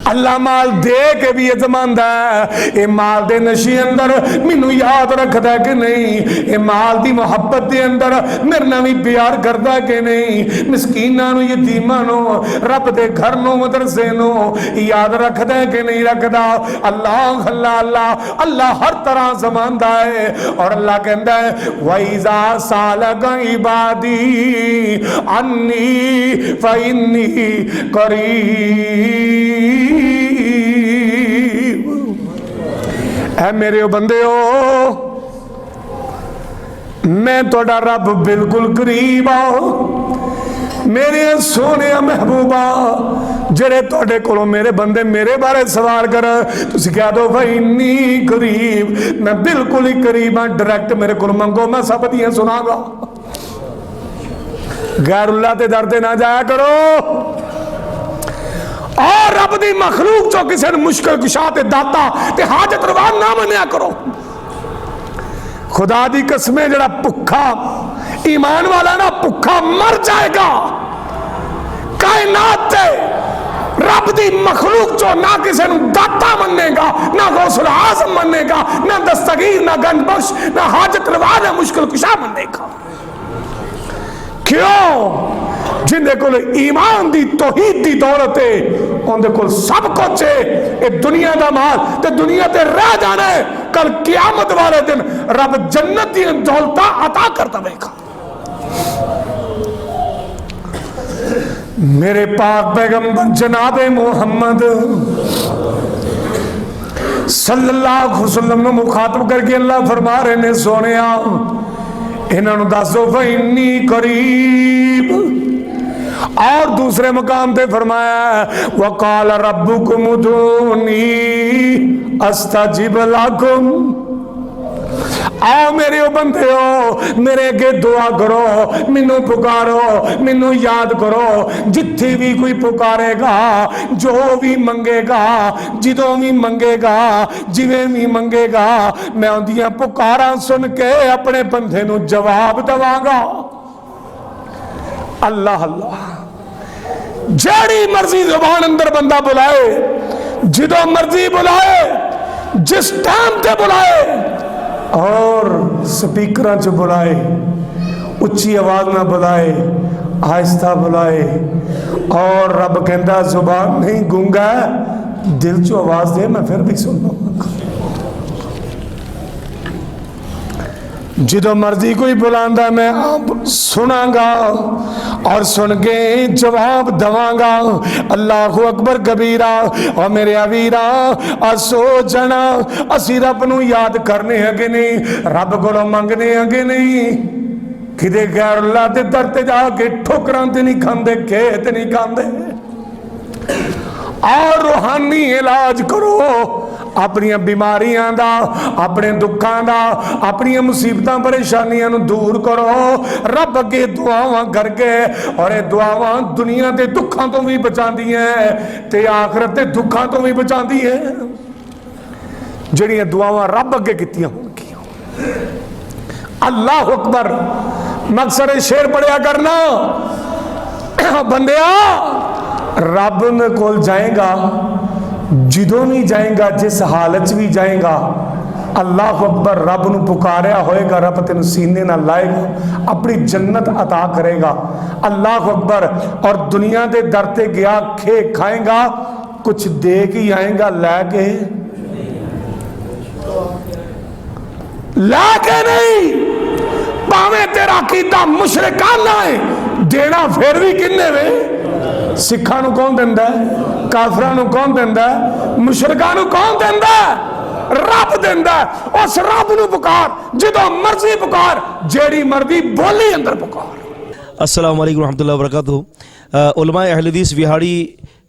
اللہ مال دے کے بھی ازماندا ہے اے مال دے نشے اندر مینوں یاد رکھدا کہ نہیں، اے مال دی محبت دے اندر میرے نال بھی پیار کردا کہ نہیں، مسکیناں نو یتیماں نو رب دے گھر نو مدرسے نو یاد رکھدا کہ نہیں رکھدا۔ اللہ اللہ اللہ اللہ ہر طرح زماندا ہے، اور اللہ کہندا ہے وَإِذَا سَأَلَكَ عِبَادِي عَنِّي فَإِنِّي قَرِيبٌ۔ اے میرے بندیو، میں توڑا رب بالکل قریب آؤ، میرے سونے محبوبہ جڑے توڑے کولوں میرے بندے میرے بارے سوال کر تسی کہہ دو فَإِنِّي قریب، میں بالکل ہی قریب ہاں، ڈائریکٹ میرے کول منگو میں سب دیاں سنا گا۔ غیر اللہ تے ڈرتے نہ جایا کرو، اور رب دی مخلوق چو کسی مشکل کشا تے داتا تے حاجت روا نہ منیا کرو۔ خدا دی قسمیں جڑا پکھا ایمان والا نا پکھا مر جائے گا۔ کائنات تے رب دی مخلوق چو نہ کسی داتا مننے گا، نہ غوث العظم مننے گا، نہ دستگیر، نہ گنج بخش، نہ حاجت روا، نہ مشکل کشا مننے گا۔ کیوں؟ جن دے کول ایمان دی توحید دی دولت ہے، ان دے کول سب کچھ ہے، اے دنیا دا مال تے دنیا تے رہ جانا ہے، کل قیامت والے دن رب جنت دی دولتہ عطا کرتا بے گا۔ میرے پاک پیغمبر جناب محمد صلی اللہ علیہ وسلم نے مخاطب کر کے اللہ فرما رہے نے سونیا انہوں نے دسو فَإِنِّي قریب، اور دوسرے مقام تے فرمایا وَقَالَ رَبُّكُمُ ادْعُونِي أَسْتَجِبْ لَكُمْ۔ آؤ میرے بندے ہو، میرے کے دعا کرو، منو پکارو، منو یاد کرو، جتھی بھی کوئی پکارے گا، جو بھی منگے گا، جدوں بھی منگے گا، جویں بھی منگے گا، میں ان دیاں پکاراں سن کے اپنے بندے نو جواب دواں گا۔ اللہ اللہ، جیڑی مرضی زبان اندر بندہ بلائے، جدوں مرضی بلائے، جس ٹائم تے بلائے، اور سپیکران چو بلائے، اچھی آواز نہ بلائے، آہستہ بلائے، اور رب کہندہ زبان نہیں گونگا ہے، دل چو آواز دے میں پھر بھی سن لوں گا۔ جدو مرضی کوئی بلاندہ میں آپ سنا گا اور سن کے جواب دواں گا۔ اللہ اکبر کبیرہ۔ اور میرے عویرہ اسو جنا اسی رب نو یاد کرنے ہیں کہ نہیں، رب کو منگنے ہیں کہ نہیں، کدے غیر اللہ دے درتے جا کے ٹھوکران تے نہیں کھاندے، کھیت نہیں کھاندے، اور روحانی علاج کرو اپنی بیماریاں دا، اپنے دکھاں دا، اپنی مصیبتاں پریشانیاں نو دور کرو رب کے دعاواں کر کے، اور یہ دعاواں دنیا دے دکھاں تو بھی بچان دی ہیں تے آخرت دے دکھاں تو بھی بچان دی ہیں۔ جڑیاں دعاواں رب کے کتیاں ہوں کی۔ اللہ اکبر۔ مقصد شیر پڑھیا کرنا بندیا، رب نے کول جائیں گا، جدوں بھی جائیں گا، جس حالت بھی جائیں گا، اللہ اکبر، رب نو پکاریا ہوئے گا، رب تینو سینے نہ لائے گا، اپنی جنت عطا کرے گا۔ اللہ اکبر۔ اور دنیا دے درتے گیا کھے کھائیں گا، کچھ دے کے آئیں گا، لے کے نہیں، پاویں تیرا عقیدہ مشرکانہ ہے، دینا پھر بھی کنے میں؟ سکھاں نو کون دیندہ ہے؟ کافراں نو کون دیندہ ہے؟ مشرکاں نو کون دیندہ ہے؟ رب دیندہ ہے۔ اس رب نو پکار، جدو مرضی پکار، جیڑی مرضی بولی اندر پکار۔ السلام علیکم ورحمۃ اللہ وبرکاتہ۔ علماء اہل حدیث وہاڑی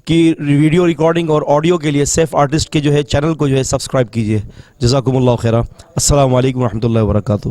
کی ویڈیو ریکارڈنگ اور آڈیو کے لیے سیف آرٹسٹ کے جو ہے چینل کو جو ہے سبسکرائب کیجئے۔ جزاکم اللہ خیرہ۔ السلام علیکم ورحمۃ اللہ وبرکاتہ۔